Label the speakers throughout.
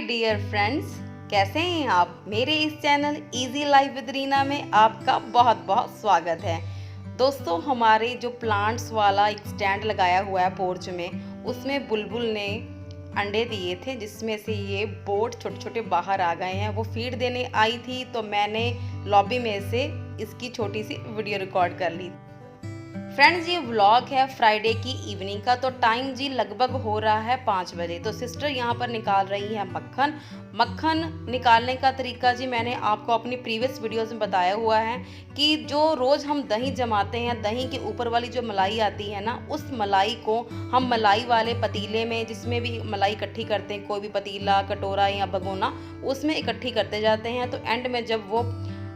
Speaker 1: My dear friends, कैसे हैं आप। मेरे इस channel easy life with Reena में आपका बहुत बहुत स्वागत है। दोस्तों, हमारे जो प्लांट्स वाला एक स्टैंड लगाया हुआ है पोर्च में, उसमें बुलबुल ने अंडे दिए थे, जिसमें से ये बोर्ड छोटे छोटे बाहर आ गए हैं। वो फीड देने आई थी तो मैंने लॉबी में से इसकी छोटी सी वीडियो रिकॉर्ड कर ली। फ्रेंड्स, ये व्लॉग है फ्राइडे की इवनिंग का। तो टाइम जी लगभग हो रहा है 5 बजे। तो सिस्टर यहाँ पर निकाल रही है मक्खन। मक्खन निकालने का तरीका जी मैंने आपको अपनी प्रीवियस वीडियोस में बताया हुआ है कि जो रोज़ हम दही जमाते हैं, दही के ऊपर वाली जो मलाई आती है ना, उस मलाई को हम मलाई वाले पतीले में, जिसमें भी मलाई इकट्ठी करते हैं, कोई भी पतीला, कटोरा या भगोना, उसमें इकट्ठी करते जाते हैं। तो एंड में जब वो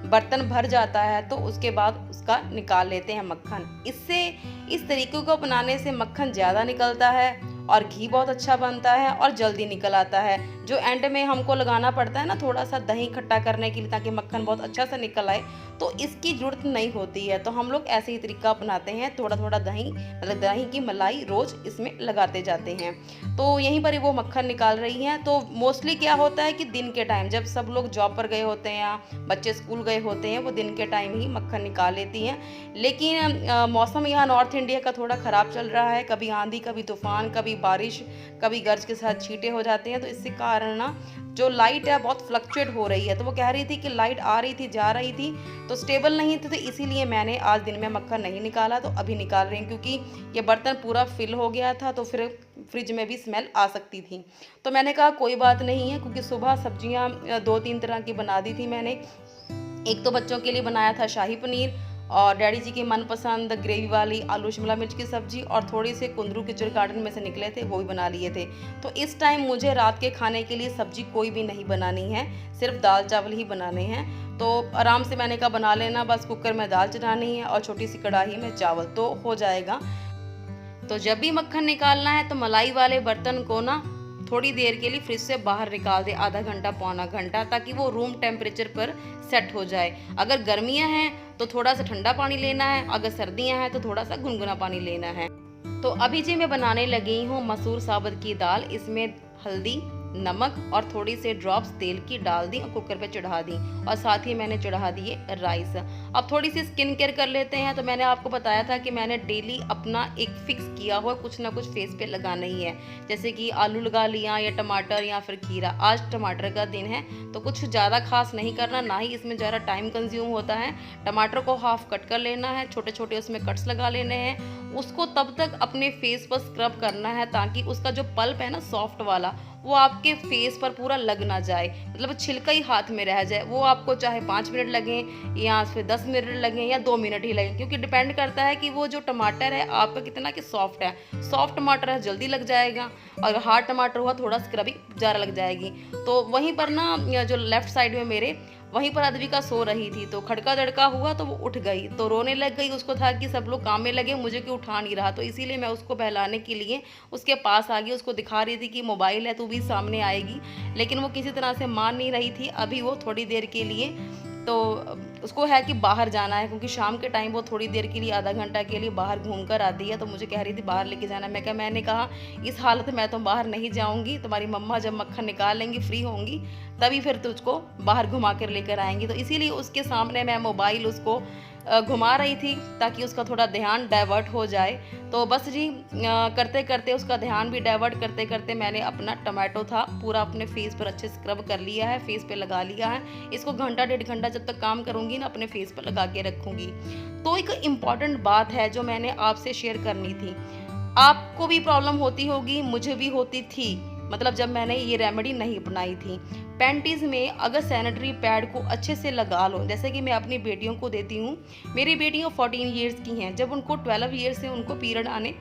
Speaker 1: बर्तन भर जाता है तो उसके बाद उसका निकाल लेते हैं मक्खन। इससे इस तरीके को अपनाने से मक्खन ज़्यादा निकलता है और घी बहुत अच्छा बनता है और जल्दी निकल आता है। जो एंड में हमको लगाना पड़ता है ना थोड़ा सा दही इकट्ठा करने के लिए, ताकि मक्खन बहुत अच्छा से निकल आए, तो इसकी ज़रूरत नहीं होती है। तो हम लोग ऐसे ही तरीका अपनाते हैं, थोड़ा थोड़ा दही, मतलब दही की मलाई रोज़ इसमें लगाते जाते हैं। तो यहीं पर वो मक्खन निकाल रही हैं। तो मोस्टली क्या होता है कि दिन के टाइम जब सब लोग जॉब पर गए होते हैं या बच्चे स्कूल गए होते हैं, वो दिन के टाइम ही मक्खन निकाल लेती हैं। लेकिन मौसम यहाँ नॉर्थ इंडिया का थोड़ा ख़राब चल रहा है, कभी आंधी, कभी तूफान, कभी बारिश, कभी गरज के साथ छींटे हो जाते हैं। तो इससे कारण ना जो लाइट है बहुत फ्लक्चुएट हो रही है। तो वो कह रही थी कि लाइट आ रही थी, जा रही थी, तो स्टेबल नहीं थी। तो इसीलिए मैंने आज दिन में मक्खन नहीं निकाला। तो अभी निकाल रही हूँ क्योंकि ये बर्तन पूरा फिल हो गया था, तो फिर फ्रिज में भी स्मेल आ सकती थी। तो मैंने कहा कोई बात नहीं है, क्योंकि सुबह सब्जियाँ 2-3 तरह की बना दी थी मैंने। एक तो बच्चों के लिए बनाया था शाही पनीर, और डैडी जी की मनपसंद ग्रेवी वाली आलू शिमला मिर्च की सब्जी, और थोड़ी से कुंदरू किचड़ गार्डन में से निकले थे, वो भी बना लिए थे। तो इस टाइम मुझे रात के खाने के लिए सब्जी कोई भी नहीं बनानी है, सिर्फ दाल चावल ही बनाने हैं। तो आराम से मैंने कहा बना लेना, बस कुकर में दाल चढ़ानी है और छोटी सी कढ़ाई में चावल, तो हो जाएगा। तो जब भी मक्खन निकालना है तो मलाई वाले बर्तन को ना थोड़ी देर के लिए फ्रिज से बाहर निकाल दे, आधा घंटा पौना घंटा, ताकि वो रूम टेम्परेचर पर सेट हो जाए। अगर गर्मियां हैं तो थोड़ा सा ठंडा पानी लेना है, अगर सर्दियां हैं तो थोड़ा सा गुनगुना पानी लेना है। तो अभी जी मैं बनाने लगी हूँ मसूर साबुत की दाल। इसमें हल्दी, नमक और थोड़ी से ड्रॉप्स तेल की डाल दी और कुकर पे चढ़ा दी, और साथ ही मैंने चढ़ा दिए राइस। अब थोड़ी सी स्किन केयर कर लेते हैं। तो मैंने आपको बताया था कि मैंने डेली अपना एक फिक्स किया हुआ कुछ ना कुछ फेस पे लगाना ही है, जैसे कि आलू लगा लिया या टमाटर या फिर खीरा। आज टमाटर का दिन है तो कुछ ज़्यादा खास नहीं करना, ना ही इसमें ज़्यादा टाइम कंज्यूम होता है। टमाटर को हाफ कट कर लेना है, छोटे छोटे उसमें कट्स लगा लेने हैं। उसको तब तक अपने फेस पर स्क्रब करना है ताकि उसका जो पल्प है ना सॉफ्ट वाला, वो आपके फेस पर पूरा लग ना जाए, मतलब छिलका ही हाथ में रह जाए। वो आपको चाहे 5 मिनट लगें या फिर 10 मिनट लगें या 2 मिनट ही लगें, क्योंकि डिपेंड करता है कि वो जो टमाटर है आपका कितना कि सॉफ्ट है। सॉफ्ट टमाटर है जल्दी लग जाएगा, और हार्ड टमाटर हुआ थोड़ा स्क्रबिंग ज़्यादा लग जाएगी। तो वहीं पर ना जो लेफ्ट साइड में मेरे, वहीं पर अद्विका सो रही थी, तो खड़का दड़का हुआ तो वो उठ गई, तो रोने लग गई। उसको था कि सब लोग काम में लगे, मुझे क्यों उठा नहीं रहा। तो इसीलिए मैं उसको बहलाने के लिए उसके पास आ गई। उसको दिखा रही थी कि मोबाइल है, तू भी सामने आएगी, लेकिन वो किसी तरह से मान नहीं रही थी। अभी वो थोड़ी देर के लिए, तो उसको है कि बाहर जाना है, क्योंकि शाम के टाइम वो थोड़ी देर के लिए, आधा घंटा के लिए बाहर घूम कर आती है। तो मुझे कह रही थी बाहर लेके जाना। मैंने कहा इस हालत में तो बाहर नहीं जाऊंगी, तुम्हारी मम्मा जब मक्खन निकाल लेंगी, फ्री होंगी, तभी फिर तुझको बाहर घुमा कर लेकर आएंगी। तो इसीलिए उसके सामने मैं मोबाइल उसको घुमा रही थी ताकि उसका थोड़ा ध्यान डाइवर्ट हो जाए। तो बस जी करते करते उसका ध्यान भी डाइवर्ट करते करते मैंने अपना टमाटो था पूरा अपने फेस पर अच्छे स्क्रब कर लिया है, फेस पे लगा लिया है। इसको घंटा 1.5 घंटा जब तक काम करूँगी ना अपने फेस पर लगा के रखूँगी। तो एक इम्पॉर्टेंट बात है जो मैंने आपसे शेयर करनी थी। आपको भी प्रॉब्लम होती होगी, मुझे भी होती थी, मतलब जब मैंने ये रेमेडी नहीं अपनाई थी। पैंटीज़ में अगर सैनिटरी पैड को अच्छे से लगा लो, जैसे कि मैं अपनी बेटियों को देती हूँ। मेरी बेटियाँ 14 ईयर्स की हैं। जब उनको 12 ईयर्स से उनको पीरियड आने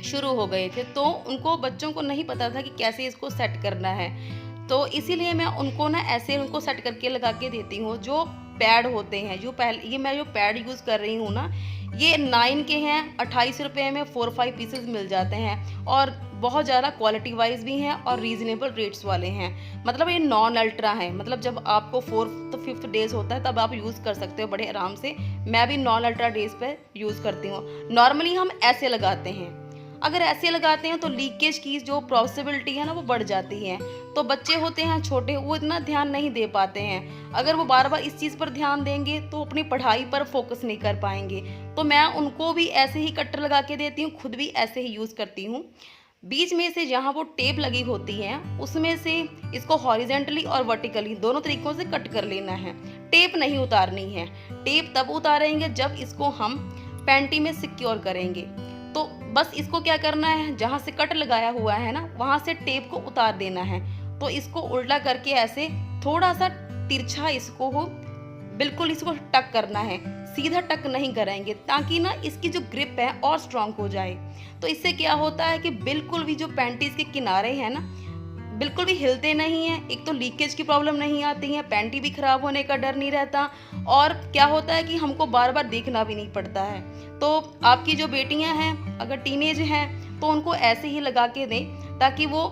Speaker 1: शुरू हो गए थे, तो उनको बच्चों को नहीं पता था कि कैसे इसको सेट करना है। तो इसीलिए मैं उनको ना ऐसे उनको सेट करके लगा के देती हूँ। जो पैड होते हैं, ये मैं जो पैड यूज़ कर रही हूँ ना, ये 9 के हैं, 28 रुपये में 4-5 पीसेस मिल जाते हैं, और बहुत ज़्यादा क्वालिटी वाइज भी हैं और रीज़नेबल रेट्स वाले हैं। मतलब ये नॉन अल्ट्रा है, मतलब जब आपको 4th 5th डेज होता है तब आप यूज़ कर सकते हो बड़े आराम से। मैं भी नॉन अल्ट्रा डेज पे यूज़ करती हूँ। नॉर्मली हम ऐसे लगाते हैं, अगर ऐसे लगाते हैं तो लीकेज की जो पॉसिबिलिटी है ना वो बढ़ जाती है। तो बच्चे होते हैं छोटे, वो इतना ध्यान नहीं दे पाते हैं। अगर वो बार बार इस चीज़ पर ध्यान देंगे तो अपनी पढ़ाई पर फोकस नहीं कर पाएंगे। तो मैं उनको भी ऐसे ही कटर लगा के देती हूँ, खुद भी ऐसे ही यूज़ करती हूँ। बीच में से जहाँ वो टेप लगी होती है उसमें से इसको हॉरिजेंटली और वर्टिकली दोनों तरीकों से कट कर लेना है। टेप नहीं उतारनी है। टेप तब उतारेंगे जब इसको हम पैंटी में सिक्योर करेंगे। तो बस इसको क्या करना है, जहाँ से कट लगाया हुआ है ना वहाँ से टेप को उतार देना है। तो इसको उल्टा करके ऐसे थोड़ा सा तिरछा इसको हो, बिल्कुल इसको टक करना है, सीधा टक नहीं करेंगे ताकि ना इसकी जो ग्रिप है और स्ट्रांग हो जाए। तो इससे क्या होता है कि बिल्कुल भी जो पैंटीज के किनारे हैं ना बिल्कुल भी हिलते नहीं हैं। एक तो लीकेज की प्रॉब्लम नहीं आती है, पैंटी भी खराब होने का डर नहीं रहता, और क्या होता है कि हमको बार बार देखना भी नहीं पड़ता है। तो आपकी जो बेटियां हैं अगर टीनेज हैं तो उनको ऐसे ही लगा के दें ताकि वो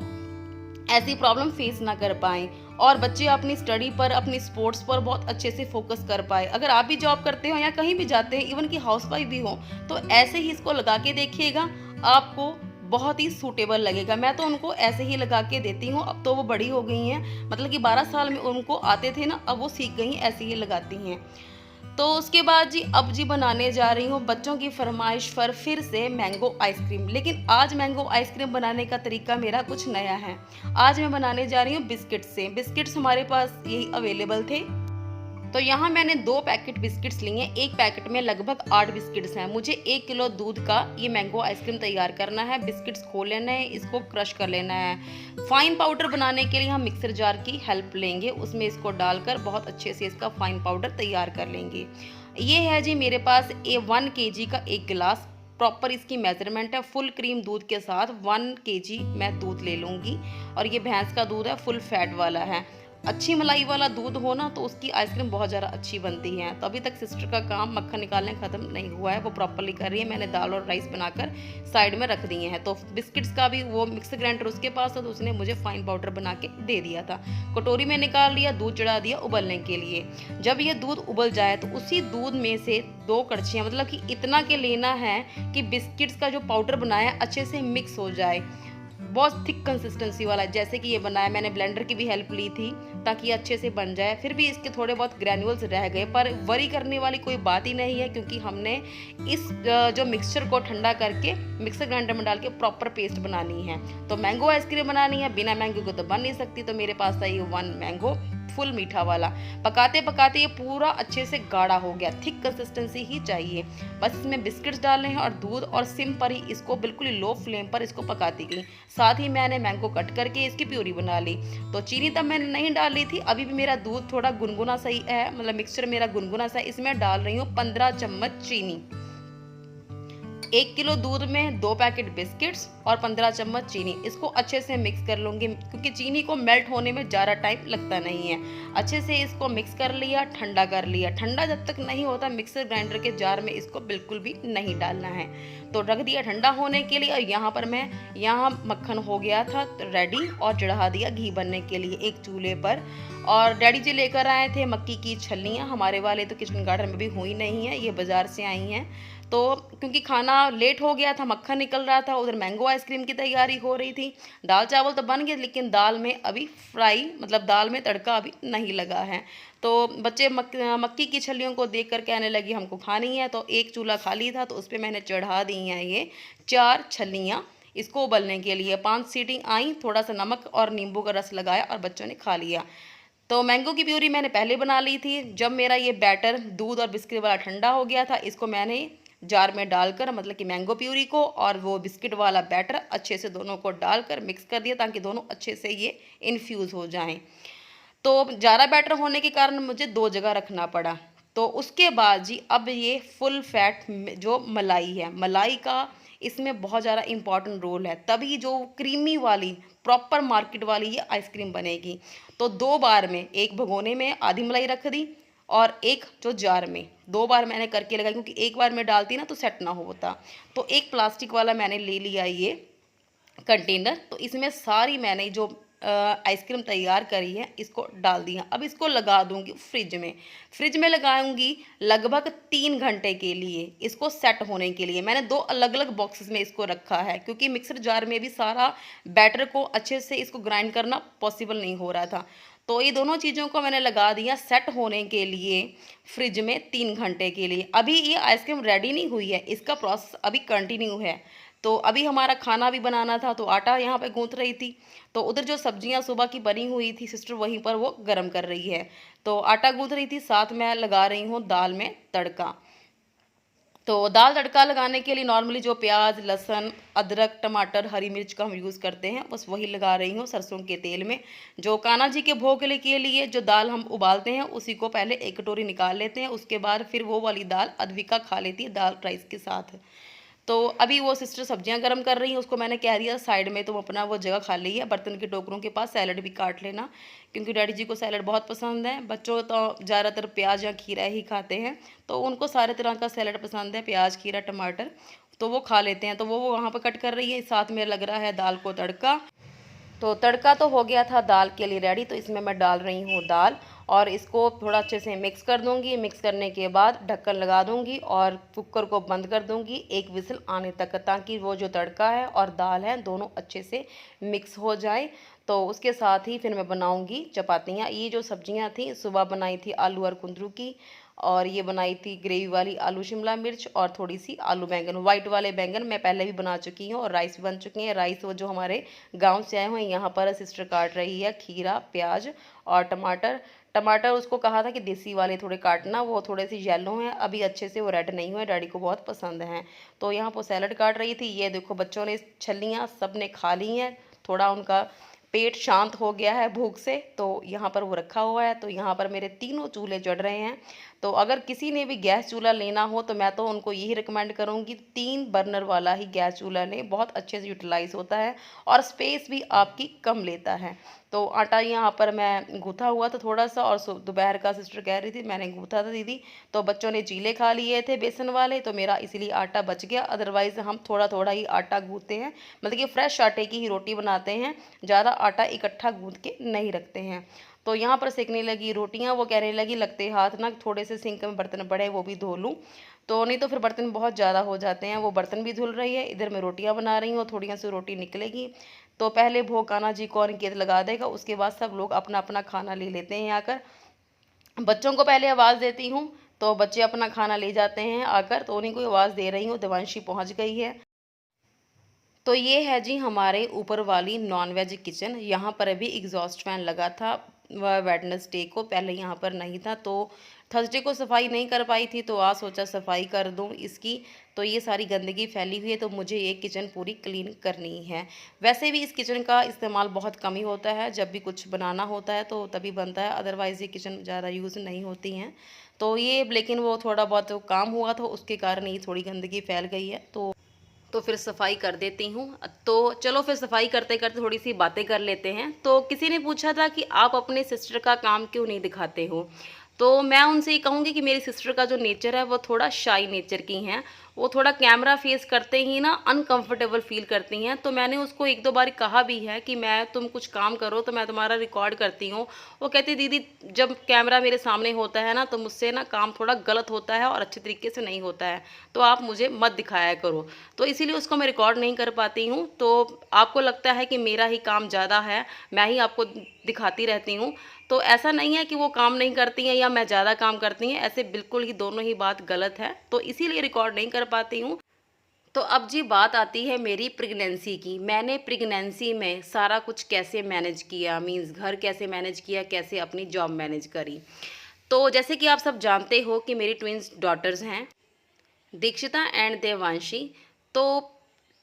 Speaker 1: ऐसी प्रॉब्लम फेस ना कर पाएं और बच्चे अपनी स्टडी पर, अपनी स्पोर्ट्स पर बहुत अच्छे से फोकस कर पाए। अगर आप भी जॉब करते हो या कहीं भी जाते हैं, इवन कि हाउसवाइफ भी हो, तो ऐसे ही इसको लगा के देखिएगा, आपको बहुत ही सूटेबल लगेगा। मैं तो उनको ऐसे ही लगा के देती हूँ। अब तो वो बड़ी हो गई हैं, मतलब कि 12 साल में उनको आते थे ना, अब वो सीख गई ऐसे ही लगाती हैं। तो उसके बाद जी अब जी बनाने जा रही हूँ बच्चों की फरमाइश पर फिर से मैंगो आइसक्रीम। लेकिन आज मैंगो आइसक्रीम बनाने का तरीका मेरा कुछ नया है। आज मैं बनाने जा रही हूँ बिस्किट से। बिस्किट्स हमारे पास यही अवेलेबल थे, तो यहाँ मैंने 2 पैकेट बिस्किट्स लिए हैं। एक पैकेट में लगभग 8 बिस्किट्स हैं। मुझे 1 किलो दूध का ये मैंगो आइसक्रीम तैयार करना है। बिस्किट्स खोल लेना है, इसको क्रश कर लेना है। फाइन पाउडर बनाने के लिए हम मिक्सर जार की हेल्प लेंगे, उसमें इसको डालकर बहुत अच्छे से इसका फाइन पाउडर तैयार कर लेंगे। ये है जी मेरे पास 1 kg का 1 गिलास, प्रॉपर इसकी मेजरमेंट है। फुल क्रीम दूध के साथ 1 kg मैं दूध ले लूँगी, और ये भैंस का दूध है, फुल फैट वाला है। अच्छी मलाई वाला दूध हो ना तो उसकी आइसक्रीम बहुत ज़्यादा अच्छी बनती है। तो अभी तक सिस्टर का काम मक्खन निकालने ख़त्म नहीं हुआ है, वो प्रॉपरली कर रही है। मैंने दाल और राइस बनाकर साइड में रख दिए हैं। तो बिस्किट्स का भी वो मिक्सर ग्राइंडर उसके पास था, तो उसने मुझे फाइन पाउडर बना के दे दिया था। कटोरी में निकाल लिया, दूध चढ़ा दिया उबलने के लिए। जब ये दूध उबल जाए तो उसी दूध में से 2 कड़छियाँ, मतलब कि इतना के लेना है कि बिस्किट्स का जो पाउडर बनाया अच्छे से मिक्स हो जाए। बहुत थिक कंसिस्टेंसी वाला है, जैसे कि ये बनाया। मैंने ब्लेंडर की भी हेल्प ली थी ताकि ये अच्छे से बन जाए। फिर भी इसके थोड़े बहुत ग्रैन्युल्स रह गए, पर वरी करने वाली कोई बात ही नहीं है, क्योंकि हमने इस जो मिक्सचर को ठंडा करके मिक्सर ग्राइंडर में डाल के प्रॉपर पेस्ट बनानी है। तो मैंगो आइसक्रीम बनानी है, बिना मैंगो को तो बन नहीं सकती। तो मेरे पास था ये 1 मैंगो फुल मीठा वाला। पकाते पकाते ये पूरा अच्छे से गाढ़ा हो गया, थिक कंसिस्टेंसी ही चाहिए। बस इसमें बिस्किट्स डालने हैं और दूध, और सिम पर ही इसको बिल्कुल ही लो फ्लेम पर इसको पकाती गई। साथ ही मैंने मैंगो कट करके इसकी प्यूरी बना ली। तो चीनी तब मैंने नहीं डाली थी, अभी भी मेरा दूध थोड़ा गुनगुना सही है, मतलब मिक्सचर मेरा गुनगुना सा है। इसमें डाल रही हूँ 15 चम्मच चीनी। 1 किलो दूध में 2 पैकेट बिस्किट्स और 15 चम्मच चीनी, इसको अच्छे से मिक्स कर लूँगी, क्योंकि चीनी को मेल्ट होने में ज़्यादा टाइम लगता नहीं है। अच्छे से इसको मिक्स कर लिया, ठंडा कर लिया। ठंडा जब तक नहीं होता मिक्सर ग्राइंडर के जार में इसको बिल्कुल भी नहीं डालना है। तो रख दिया ठंडा होने के लिए। और यहाँ पर मैं मक्खन हो गया था रेडी, और चढ़ा दिया घी बनने के लिए एक चूल्हे पर। और डैडी जी लेकर आए थे मक्की की छल्लियाँ, हमारे वाले तो किचन गार्डन में भी हुई नहीं है, ये बाज़ार से आई हैं। तो क्योंकि खाना लेट हो गया था, मक्खन निकल रहा था, उधर मैंगो आइसक्रीम की तैयारी हो रही थी। दाल चावल तो बन गए, लेकिन दाल में अभी फ्राई, मतलब दाल में तड़का अभी नहीं लगा है। तो बच्चे मक्की की छल्लियों को देख कर कहने लगी हमको खानी है। तो एक चूल्हा खाली था, तो उस पर मैंने चढ़ा दी हैं ये 4 छल्लियाँ इसको उबलने के लिए। 5 सीटी आई, थोड़ा सा नमक और नींबू का रस लगाया और बच्चों ने खा लिया। तो मैंगो की प्यूरी मैंने पहले बना ली थी। जब मेरा ये बैटर दूध और बिस्किट वाला ठंडा हो गया था, इसको मैंने जार में डालकर, मतलब कि मैंगो प्यूरी को और वो बिस्किट वाला बैटर अच्छे से दोनों को डालकर मिक्स कर दिया, ताकि दोनों अच्छे से ये इन्फ्यूज़ हो जाएं। तो ज़्यादा बैटर होने के कारण मुझे 2 जगह रखना पड़ा। तो उसके बाद जी अब ये फुल फैट जो मलाई है, मलाई का इसमें बहुत ज़्यादा इम्पॉर्टेंट रोल है, तभी जो क्रीमी वाली प्रॉपर मार्केट वाली ये आइसक्रीम बनेगी। तो 2 बार में, एक भगोने में आधी मलाई रख दी और एक जो जार में, 2 बार मैंने करके लगाई, क्योंकि एक बार में डालती ना तो सेट ना होता। तो एक प्लास्टिक वाला मैंने ले लिया ये कंटेनर। तो इसमें सारी मैंने जो आइसक्रीम तैयार करी है इसको डाल दिया। अब इसको लगा दूंगी फ्रिज में लगाऊंगी लगभग 3 घंटे के लिए इसको सेट होने के लिए। मैंने 2 अलग अलग बॉक्सेस में इसको रखा है क्योंकि मिक्सर जार में भी सारा बैटर को अच्छे से इसको ग्राइंड करना पॉसिबल नहीं हो रहा था। तो ये दोनों चीज़ों को मैंने लगा दिया सेट होने के लिए फ्रिज में 3 घंटे के लिए। अभी ये आइसक्रीम रेडी नहीं हुई है, इसका प्रोसेस अभी कंटिन्यू है। तो अभी हमारा खाना भी बनाना था तो आटा यहाँ पे गूंथ रही थी। तो उधर जो सब्जियां सुबह की बनी हुई थी सिस्टर वहीं पर वो गर्म कर रही है। तो आटा गूंथ रही थी, साथ में लगा रही हूँ दाल में तड़का। तो दाल तड़का लगाने के लिए नॉर्मली जो प्याज, लहसुन, अदरक, टमाटर, हरी मिर्च का हम यूज़ करते हैं बस वही लगा रही हूँ सरसों के तेल में। जो कान्हा जी के भोग के लिए जो दाल हम उबालते हैं उसी को पहले एक कटोरी निकाल लेते हैं, उसके बाद फिर वो वाली दाल अद्विका खा लेती है दाल राइस के साथ। तो अभी वो सिस्टर सब्जियां गर्म कर रही हैं, उसको मैंने कह दिया साइड में तुम अपना वो जगह खाली है, बर्तन के टोकरों के पास सैलड भी काट लेना क्योंकि डैडी जी को सैलड बहुत पसंद है। बच्चों तो ज़्यादातर प्याज या खीरा ही खाते हैं तो उनको सारे तरह का सैलड पसंद है, प्याज, खीरा, टमाटर, तो वो खा लेते हैं। तो वो वहाँ पर कट कर रही है, साथ में लग रहा है दाल को तड़का। तो तड़का तो हो गया था दाल के लिए रेडी, तो इसमें मैं डाल रही हूँ दाल और इसको थोड़ा अच्छे से मिक्स कर दूंगी। मिक्स करने के बाद ढक्कन लगा दूंगी और कुकर को बंद कर दूंगी 1 विसल आने तक, ताकि वो जो तड़का है और दाल है दोनों अच्छे से मिक्स हो जाए। तो उसके साथ ही फिर मैं बनाऊंगी चपातियाँ। ये जो सब्जियाँ थी सुबह बनाई थी आलू और कुंदरू की, और ये बनाई थी ग्रेवी वाली आलू शिमला मिर्च और थोड़ी सी आलू बैंगन। वाइट वाले बैंगन मैं पहले भी बना चुकी हूँ और राइस भी बन चुकी हैं। राइस वो जो हमारे गांव से आए हुए हैं यहाँ पर सिस्टर काट रही है खीरा, प्याज और टमाटर। टमाटर उसको कहा था कि देसी वाले थोड़े काटना, वो थोड़े से येलो हैं अभी, अच्छे से वो रेड नहीं हुए, डैडी को बहुत पसंद हैं। तो यहाँ पर सैलड काट रही थी। ये देखो बच्चों ने छल्लियाँ सब ने खा ली हैं, थोड़ा उनका पेट शांत हो गया है भूख से, तो यहाँ पर वो रखा हुआ है। तो यहाँ पर मेरे तीनों चूल्हे जल रहे हैं। तो अगर किसी ने भी गैस चूल्हा लेना हो तो मैं तो उनको यही रिकमेंड करूँगी 3 बर्नर वाला ही गैस चूल्हा लें, बहुत अच्छे से यूटिलाइज़ होता है और स्पेस भी आपकी कम लेता है। तो आटा यहाँ पर मैं गूँथा हुआ था थोड़ा सा, और दोपहर का सिस्टर कह रही थी मैंने गूँथा था दीदी, तो बच्चों ने चीले खा लिए थे बेसन वाले, तो मेरा इसीलिए आटा बच गया। अदरवाइज़ हम थोड़ा थोड़ा ही आटा गूँथते हैं, मतलब कि फ्रेश आटे की ही रोटी बनाते हैं, ज़्यादा आटा इकट्ठा गूँथ के नहीं रखते हैं। तो यहाँ पर सेकने लगी रोटियाँ, वो कहने लगी लगते हाथ ना थोड़े से सिंक में बर्तन पड़े वो भी धो लूँ, तो नहीं तो फिर बर्तन बहुत ज़्यादा हो जाते हैं। वो बर्तन भी धुल रही है, इधर मैं रोटियाँ बना रही हूँ, थोड़ी सी रोटी निकलेगी। तो पहले भोग कान्हा जी को निकेत लगा देगा, उसके बाद सब लोग अपना अपना खाना ले लेते हैं आकर। बच्चों को पहले आवाज़ देती हूँ तो बच्चे अपना खाना ले जाते हैं आकर, तो उन्हीं को आवाज़ दे रही हूँ। देवांशी पहुँच गई है। तो ये है जी हमारे ऊपर वाली नॉनवेज किचन। यहाँ पर अभी एग्जॉस्ट फैन लगा था वेडनेसडे को, पहले यहाँ पर नहीं था, तो थर्सडे को सफाई नहीं कर पाई थी, तो आज सोचा सफाई कर दूँ इसकी। तो ये सारी गंदगी फैली हुई है, तो मुझे ये किचन पूरी क्लीन करनी है। वैसे भी इस किचन का इस्तेमाल बहुत कम ही होता है, जब भी कुछ बनाना होता है तो तभी बनता है, अदरवाइज़ ये किचन ज़्यादा यूज़ नहीं होती हैं। तो ये लेकिन वो थोड़ा बहुत काम हुआ था उसके कारण ये थोड़ी गंदगी फैल गई है, तो फिर सफाई कर देती हूँ। तो चलो फिर सफाई करते करते थोड़ी सी बातें कर लेते हैं। तो किसी ने पूछा था कि आप अपने सिस्टर का काम क्यों नहीं दिखाते हो, तो मैं उनसे ये कहूँगी कि मेरी सिस्टर का जो नेचर है वो थोड़ा शाई नेचर की हैं। वो थोड़ा कैमरा फेस करते ही ना अनकंफर्टेबल फील करती हैं। तो मैंने उसको 1-2 बार कहा भी है कि तुम कुछ काम करो तो मैं तुम्हारा रिकॉर्ड करती हूँ। वो कहती दीदी जब कैमरा मेरे सामने होता है ना तो मुझसे ना काम थोड़ा गलत होता है और अच्छे तरीके से नहीं होता है, तो आप मुझे मत दिखाया करो। तो इसीलिए उसको मैं रिकॉर्ड नहीं कर पाती हूँ। तो आपको लगता है कि मेरा ही काम ज़्यादा है, मैं ही आपको दिखाती रहती हूँ, तो ऐसा नहीं है कि वो काम नहीं करती हैं या मैं ज़्यादा काम करती हैं, ऐसे बिल्कुल ही दोनों ही बात गलत है, तो इसीलिए रिकॉर्ड नहीं कर पाती हूँ। तो अब जी बात आती है मेरी प्रेगनेंसी की। मैंने प्रेगनेंसी में सारा कुछ कैसे मैनेज किया, मीन्स घर कैसे मैनेज किया, कैसे अपनी जॉब मैनेज करी। तो जैसे कि आप सब जानते हो कि मेरी ट्विंस डॉटर्स हैं दीक्षिता एंड देवांशी। तो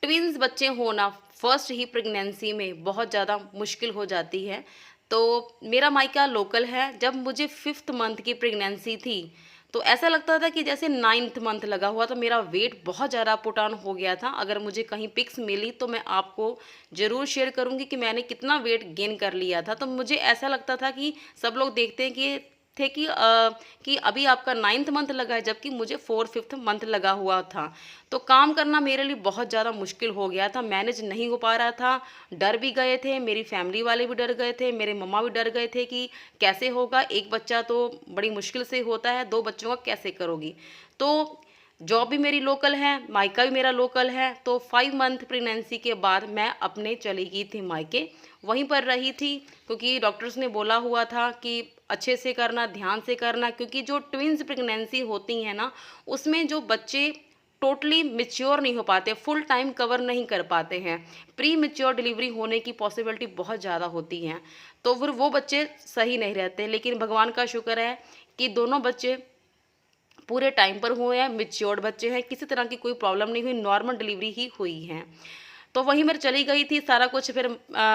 Speaker 1: ट्विंस बच्चे होना फर्स्ट ही प्रेगनेंसी में बहुत ज़्यादा मुश्किल हो जाती है। तो मेरा मायका लोकल है। जब मुझे 5th मंथ की प्रेगनेंसी थी तो ऐसा लगता था कि जैसे 9th मंथ लगा हुआ, तो मेरा वेट बहुत ज़्यादा पुट ऑन हो गया था। अगर मुझे कहीं पिक्स मिली तो मैं आपको ज़रूर शेयर करूँगी कि मैंने कितना वेट गेन कर लिया था। तो मुझे ऐसा लगता था कि सब लोग देखते हैं कि थे कि अभी आपका 9th मंथ लगा है, जबकि मुझे 4-5th मंथ लगा हुआ था। तो काम करना मेरे लिए बहुत ज़्यादा मुश्किल हो गया था, मैनेज नहीं हो पा रहा था। डर भी गए थे, मेरी फैमिली वाले भी डर गए थे, मेरे मम्मा भी डर गए थे कि कैसे होगा, एक बच्चा तो बड़ी मुश्किल से होता है, 2 बच्चों का कैसे करोगी। तो जॉब भी मेरी लोकल है, मायका भी मेरा लोकल है, तो 5 मंथ प्रेगनेंसी के बाद मैं अपने चली गई थी मायके, वहीं पर रही थी, क्योंकि डॉक्टर्स ने बोला हुआ था कि अच्छे से करना, ध्यान से करना, क्योंकि जो ट्विन्स प्रेगनेंसी होती हैं ना, उसमें जो बच्चे टोटली मैच्योर नहीं हो पाते, फुल टाइम कवर नहीं कर पाते हैं, प्री मैच्योर डिलीवरी होने की पॉसिबिलिटी बहुत ज़्यादा होती हैं, तो फिर वो बच्चे सही नहीं रहते। लेकिन भगवान का शुक्र है कि दोनों बच्चे पूरे टाइम पर हुए हैं, मैच्योर्ड बच्चे हैं, किसी तरह की कोई प्रॉब्लम नहीं हुई, नॉर्मल डिलीवरी ही हुई है। तो वहीं मैं चली गई थी, सारा कुछ फिर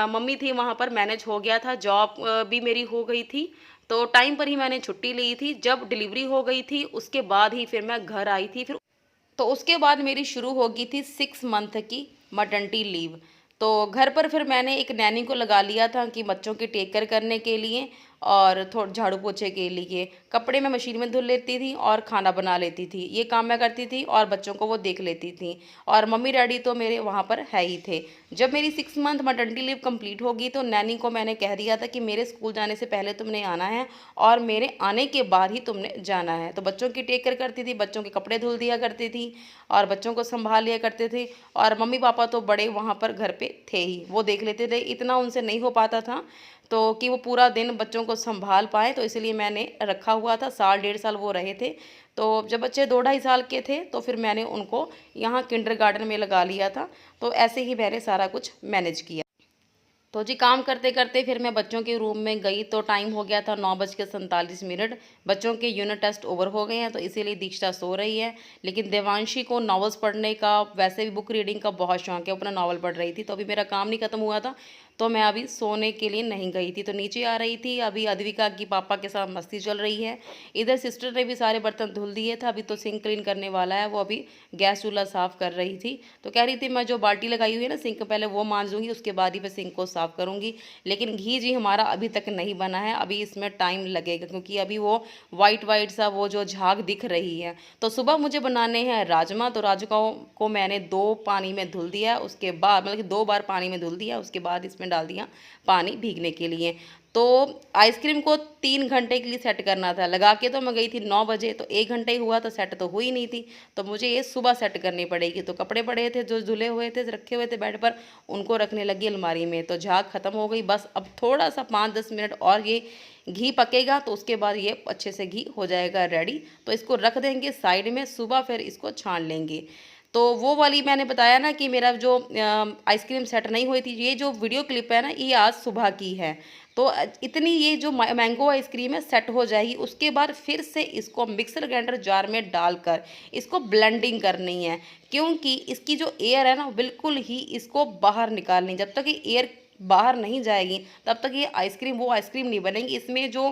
Speaker 1: मम्मी थी वहाँ पर, मैनेज हो गया था, जॉब भी मेरी हो गई थी, तो टाइम पर ही मैंने छुट्टी ली थी। जब डिलीवरी हो गई थी उसके बाद ही फिर मैं घर आई थी। फिर तो उसके बाद मेरी शुरू हो गई थी 6 मंथ की मटर्निटी लीव। तो घर पर फिर मैंने एक नैनी को लगा लिया था कि बच्चों की टेक केयर करने के लिए और थोड़ा झाड़ू पोछे के लिए। कपड़े मैं मशीन में धुल लेती थी और खाना बना लेती थी, ये काम मैं करती थी और बच्चों को वो देख लेती थी। और मम्मी डैडी तो मेरे वहाँ पर है ही थे। जब मेरी 6 मंथ मटर्निटी लीव कंप्लीट होगी तो नैनी को मैंने कह दिया था कि मेरे स्कूल जाने से पहले तुमने आना है और मेरे आने के बाद ही तुमने जाना है। तो बच्चों की टेक केयर करती थी, बच्चों के कपड़े धुल दिया करती थी और बच्चों को संभाल लिया करते थे। और मम्मी पापा तो बड़े वहाँ पर घर पे थे ही, वो देख लेते थे, इतना उनसे नहीं हो पाता था तो कि वो पूरा दिन बच्चों को संभाल पाए, तो इसलिए मैंने रखा हुआ था। साल 1.5 साल वो रहे थे। तो जब बच्चे 2-2.5 साल के थे तो फिर मैंने उनको यहाँ किंडरगार्टन में लगा लिया था। तो ऐसे ही मैंने सारा कुछ मैनेज किया। तो जी काम करते करते फिर मैं बच्चों के रूम में गई तो टाइम हो गया था 9:47। बच्चों के यूनिट टेस्ट ओवर हो गए हैं, तो इसीलिए दीक्षा सो रही है। लेकिन देवांशी को नॉवेल्स पढ़ने का, वैसे भी बुक रीडिंग का बहुत शौक है, अपना नॉवल पढ़ रही थी। तो अभी मेरा काम नहीं खत्म हुआ था, तो मैं अभी सोने के लिए नहीं गई थी, तो नीचे आ रही थी। अभी अद्विका की पापा के साथ मस्ती चल रही है। इधर सिस्टर ने भी सारे बर्तन धुल दिए थे, अभी तो सिंक क्लीन करने वाला है, वो अभी गैस चूल्हा साफ़ कर रही थी। तो कह रही थी मैं जो बाल्टी लगाई हुई है ना सिंक, पहले वो मांज दूँगी, उसके बाद ही मैं सिंक को साफ़ करूँगी। लेकिन घी जी हमारा अभी तक नहीं बना है, अभी इसमें टाइम लगेगा, क्योंकि अभी वो वाइट वाइट सा वो जो झाग दिख रही है। तो सुबह मुझे बनाने हैं राजमा, तो राजमा को मैंने 2 पानी में धुल दिया, उसके बाद मतलब कि 2 बार पानी में धुल दिया, उसके बाद इसमें डाल दिया पानी भीगने के लिए। तो आइसक्रीम को 3 घंटे के लिए सेट करना था, लगा के तो मैं गई थी 9 बजे, तो 1 घंटे ही हुआ, तो सेट तो हुई नहीं थी, तो मुझे ये सुबह सेट करनी पड़ेगी। तो कपड़े पड़े थे जो धुले हुए थे, रखे हुए थे बेड पर, उनको रखने लगी अलमारी में। तो झाग ख़त्म हो गई, बस अब थोड़ा सा 5-10 मिनट और ये घी पकेगा, तो उसके बाद ये अच्छे से घी हो जाएगा रेडी। तो इसको रख देंगे साइड में, सुबह फिर इसको छान लेंगे। तो वो वाली मैंने बताया ना कि मेरा जो आइसक्रीम सेट नहीं हुई थी, ये जो वीडियो क्लिप है ना, ये आज सुबह की है। तो इतनी ये जो मैंगो आइसक्रीम है सेट हो जाएगी, उसके बाद फिर से इसको मिक्सर ग्राइंडर जार में डालकर इसको ब्लेंडिंग करनी है, क्योंकि इसकी जो एयर है ना बिल्कुल ही इसको बाहर निकालनी। जब तक ये एयर बाहर नहीं जाएगी तब तक ये आइसक्रीम वो आइसक्रीम नहीं बनेगी। इसमें जो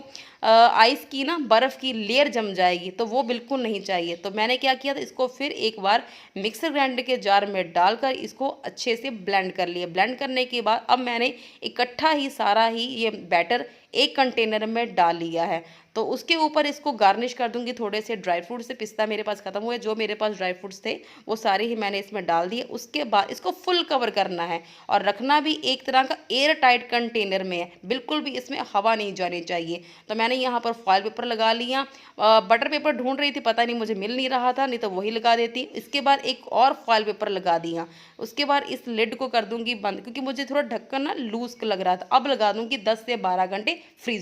Speaker 1: आइस की ना बर्फ़ की लेयर जम जाएगी, तो वो बिल्कुल नहीं चाहिए। तो मैंने क्या किया था, इसको फिर एक बार मिक्सर ग्राइंडर के जार में डालकर इसको अच्छे से ब्लेंड कर लिया। ब्लेंड करने के बाद अब मैंने इकट्ठा ही सारा ही ये बैटर एक कंटेनर में डाल लिया है। तो उसके ऊपर इसको गार्निश कर दूंगी थोड़े से ड्राई फ्रूट से। पिस्ता मेरे पास ख़त्म हुए, जो मेरे पास ड्राई फ्रूट्स थे वो सारे ही मैंने इसमें डाल दिए। उसके बाद इसको फुल कवर करना है और रखना भी एक तरह का एयर टाइट कंटेनर में है, बिल्कुल भी इसमें हवा नहीं जानी चाहिए। तो मैंने यहाँ पर फॉयल पेपर लगा लिया। बटर पेपर ढूंढ रही थी, पता नहीं मुझे मिल नहीं रहा था, नहीं तो वही लगा देती। इसके बाद एक और फॉयल पेपर लगा दिया। उसके बाद इस लिड को कर दूंगी बंद, क्योंकि मुझे थोड़ा ढक्कन ना लूज लग रहा था। अब लगा दूंगी 10 से 12 घंटे फ्रीजर।